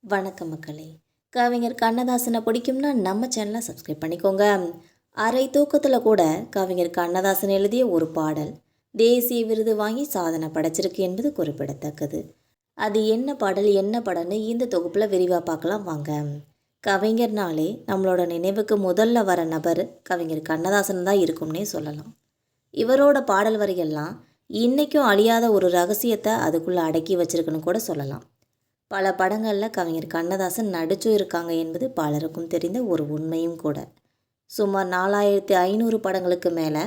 வணக்கம் மக்களே. கவிஞர் கண்ணதாசனை பிடிக்கும்னா நம்ம சேனலை சப்ஸ்கிரைப் பண்ணிக்கோங்க. அரை தூக்கத்தில் கூட கவிஞர் கண்ணதாசன் எழுதிய ஒரு பாடல் தேசிய விருது வாங்கி சாதனை படைச்சிருக்கு என்பது குறிப்பிடத்தக்கது. அது என்ன பாடல் என்ன படம்னு இந்த தொகுப்பில் விரிவாக பார்க்கலாம் வாங்க. கவிஞர்னாலே நம்மளோட நினைவுக்கு முதல்ல வர நபர் கவிஞர் கண்ணதாசன் தான் இருக்கும்னே சொல்லலாம். இவரோட பாடல் வரிகள்லாம் இன்றைக்கும் அழியாத ஒரு ரகசியத்தை அதுக்குள்ளே அடக்கி வச்சிருக்குன்னு கூட சொல்லலாம். பல படங்களில் கவிஞர் கண்ணதாசன் நடிச்சும் இருக்காங்க என்பது பலருக்கும் தெரிந்த ஒரு உண்மையும் கூட. சுமார் 4500 படங்களுக்கு மேலே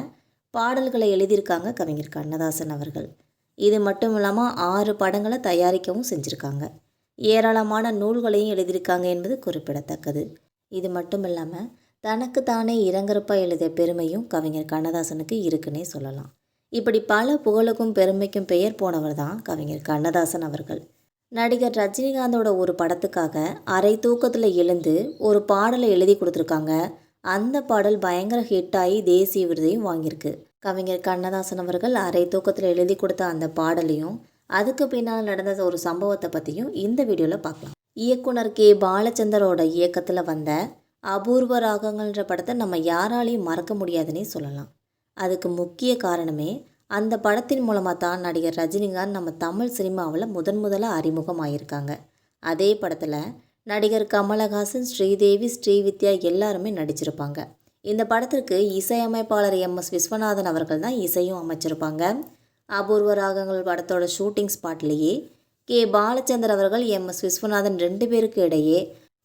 பாடல்களை எழுதியிருக்காங்க கவிஞர் கண்ணதாசன் அவர்கள். இது மட்டும் இல்லாமல் 6 படங்களை தயாரிக்கவும் செஞ்சுருக்காங்க. ஏராளமான நூல்களையும் எழுதியிருக்காங்க என்பது குறிப்பிடத்தக்கது. இது மட்டும் இல்லாமல் தனக்கு தானே இரங்கற்பா எழுதிய பெருமையும் கவிஞர் கண்ணதாசனுக்கு இருக்குன்னே சொல்லலாம். இப்படி பல புகழுக்கும் பெருமைக்கும் பெயர் போனவர் தான் கவிஞர் கண்ணதாசன் அவர்கள். நடிகர் ரஜினிகாந்தோட ஒரு படத்துக்காக அரை தூக்கத்தில் எழுந்து ஒரு பாடலை எழுதி கொடுத்துருக்காங்க. அந்த பாடல் பயங்கர ஹிட் ஆகி தேசிய விருதையும் வாங்கியிருக்கு. கவிஞர் கண்ணதாசன் அவர்கள் அரை தூக்கத்தில் எழுதி கொடுத்த அந்த பாடலையும் அதுக்கு பின்னால் நடந்த ஒரு சம்பவத்தை பற்றியும் இந்த வீடியோவில் பார்க்கலாம். இயக்குனர் கே பாலச்சந்தரோட இயக்கத்தில் வந்த அபூர்வ ராகங்கள்ன்ற படத்தை நம்ம யாராலையும் மறக்க முடியாதுன்னே சொல்லலாம். அதுக்கு முக்கிய காரணமே அந்த படத்தின் மூலமாக தான் நடிகர் ரஜினிகாந்த் நம்ம தமிழ் சினிமாவில் முதலாக அறிமுகமாகியிருக்காங்க. அதே படத்தில் நடிகர் கமலஹாசன், ஸ்ரீதேவி, ஸ்ரீவித்யா எல்லாருமே நடிச்சிருப்பாங்க. இந்த படத்திற்கு இசையமைப்பாளர் MS விஸ்வநாதன் அவர்கள் தான் இசையும் அமைச்சிருப்பாங்க. அபூர்வ ராகங்கள் படத்தோட ஷூட்டிங் ஸ்பாட்லேயே கே பாலச்சந்தர் அவர்கள் MS விஸ்வநாதன் 2 பேருக்கு இடையே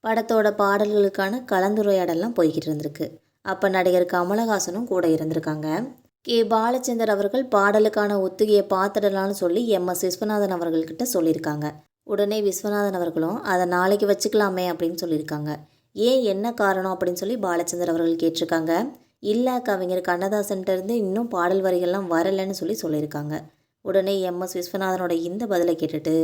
படத்தோட பாடல்களுக்கான கலந்துரையாடலாம் போய்கிட்டு இருந்திருக்கு. அப்போ நடிகர் கமலஹாசனும் கூட இருந்திருக்காங்க. கே பாலச்சந்தர் அவர்கள் பாடலுக்கான ஒத்திகையை பார்த்துடலான்னு சொல்லி MS விஸ்வநாதன் அவர்கள்கிட்ட சொல்லியிருக்காங்க. உடனே விஸ்வநாதன் அவர்களும் அதை நாளைக்கு வச்சுக்கலாமே அப்படின்னு சொல்லியிருக்காங்க. ஏன் என்ன காரணம் அப்படின்னு சொல்லி பாலச்சந்தர் அவர்கள் கேட்டிருக்காங்க. இல்லை, கவிஞர் கண்ணதாசன்கிட்டருந்து இன்னும் பாடல் வரிகள்லாம் வரலைன்னு சொல்லியிருக்காங்க. உடனே MS விஸ்வநாதனோட இந்த பதிலை கேட்டுட்டு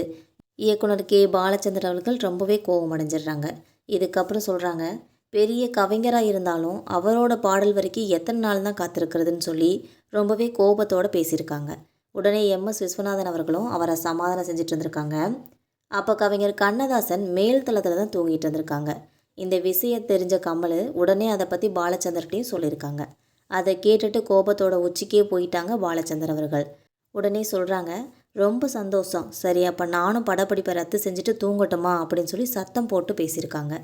இயக்குனர் கே பாலச்சந்தர் அவர்கள் ரொம்பவே கோபம் அடைஞ்சிடுறாங்க. இதுக்கப்புறம் சொல்கிறாங்க, பெரிய கவிஞராக இருந்தாலும் அவரோட பாடல் வரைக்கும் எத்தனை நாள் தான் காத்திருக்கிறதுன்னு சொல்லி ரொம்பவே கோபத்தோடு பேசியிருக்காங்க. உடனே MS விஸ்வநாதன் அவர்களும் அவரை சமாதானம் செஞ்சுட்டு இருந்திருக்காங்க. அப்போ கவிஞர் கண்ணதாசன் மேல் தளத்தில் தான் தூங்கிட்டு இருந்திருக்காங்க. இந்த விஷயம் தெரிஞ்ச கமல் உடனே அதை பற்றி பாலச்சந்தர்கிட்டையும் சொல்லியிருக்காங்க. அதை கேட்டுட்டு கோபத்தோட உச்சிக்கே போயிட்டாங்க பாலச்சந்தர் அவர்கள். உடனே சொல்கிறாங்க, ரொம்ப சந்தோஷம், சரி அப்போ நானும் படப்பிடிப்பை ரத்து செஞ்சுட்டு தூங்கட்டுமா அப்படின்னு சொல்லி சத்தம் போட்டு பேசியிருக்காங்க.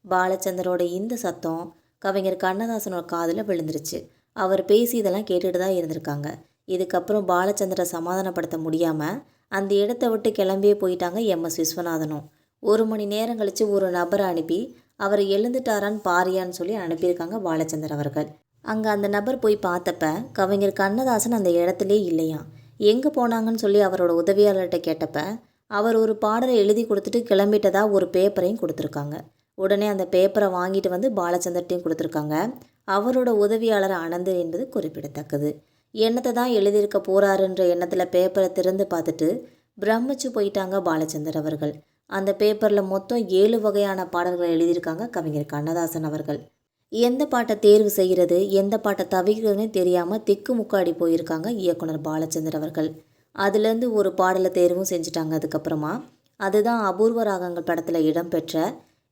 பாலச்சந்தரோட இந்த சத்தம் கவிஞர் கண்ணதாசனோட காதில் விழுந்துருச்சு. அவர் பேசி இதெல்லாம் கேட்டுட்டு தான் இருந்திருக்காங்க. இதுக்கப்புறம் பாலச்சந்தரை சமாதானப்படுத்த முடியாமல் அந்த இடத்த விட்டு கிளம்பியே போயிட்டாங்க MS விஸ்வநாதனும். 1 மணி நேரம் கழித்து ஒரு நபரை அனுப்பி அவர் எழுந்துட்டாரான்னு பாரியான்னு சொல்லி அனுப்பியிருக்காங்க பாலச்சந்தர் அவர்கள். அங்கே அந்த நபர் போய் பார்த்தப்ப கவிஞர் கண்ணதாசன் அந்த இடத்துலே இல்லையாம். எங்கே போனாங்கன்னு சொல்லி அவரோட உதவியாளர்கிட்ட கேட்டப்ப அவர் ஒரு பாடலை எழுதி கொடுத்துட்டு கிளம்பிட்டதா ஒரு பேப்பரையும் கொடுத்துருக்காங்க. உடனே அந்த பேப்பரை வாங்கிட்டு வந்து பாலச்சந்தர்ட்டையும் கொடுத்துருக்காங்க. அவரோட உதவியாளர் ஆனந்த் என்பது குறிப்பிடத்தக்கது. என்னத்தை தான் எழுதியிருக்க போகிறாருன்ற எண்ணத்தில் பேப்பரை திறந்து பார்த்துட்டு பிரமிச்சு போயிட்டாங்க பாலச்சந்தர் அவர்கள். அந்த பேப்பரில் மொத்தம் 7 வகையான பாடல்களை எழுதியிருக்காங்க கவிஞர் கண்ணதாசன் அவர்கள். எந்த பாட்டை தேர்வு செய்கிறது, எந்த பாட்டை தவிர்க்கிறதுனே தெரியாமல் திக்கு முக்காடி போயிருக்காங்க இயக்குனர் பாலச்சந்தர் அவர்கள். அதுலேருந்து ஒரு பாடலை தேர்வும் செஞ்சுட்டாங்க. அதுக்கப்புறமா அதுதான் அபூர்வ ராகங்கள் படத்தில் இடம்பெற்ற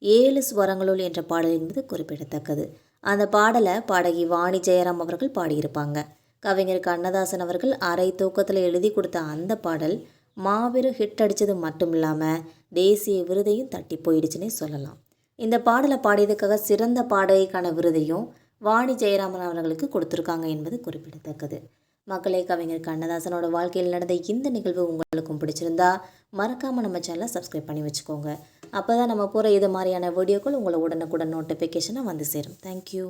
7 ஸ்வரங்களுள் என்ற பாடல் என்பது குறிப்பிடத்தக்கது. அந்த பாடலை பாடகி வாணி ஜெயராம் அவர்கள் பாடியிருப்பாங்க. கவிஞர் கண்ணதாசன் அவர்கள் அரை தூக்கத்தில் எழுதி கொடுத்த அந்த பாடல் மாபெரும் ஹிட் அடித்தது மட்டும் இல்லாமல் தேசிய விருதையும் தட்டி போயிடுச்சுன்னே சொல்லலாம். இந்த பாடலை பாடியதுக்காக சிறந்த பாடகிக்கான விருதையும் வாணி ஜெயராமன் அவர்களுக்கு கொடுத்துருக்காங்க என்பது குறிப்பிடத்தக்கது. மக்களே, கவிஞர் கண்ணதாசனோட வாழ்க்கையில் நடந்த இந்த நிகழ்வு உங்களுக்கும் பிடிச்சிருந்தா மறக்காமல் நம்ம சேனலை சப்ஸ்கிரைப் பண்ணி வச்சுக்கோங்க. அப்போ தான் நம்ம போகிற இது மாதிரியான வீடியோக்கள் உங்களை உடனுக்குடன் நோட்டிஃபிகேஷனாக வந்து சேரும். தேங்க்யூ.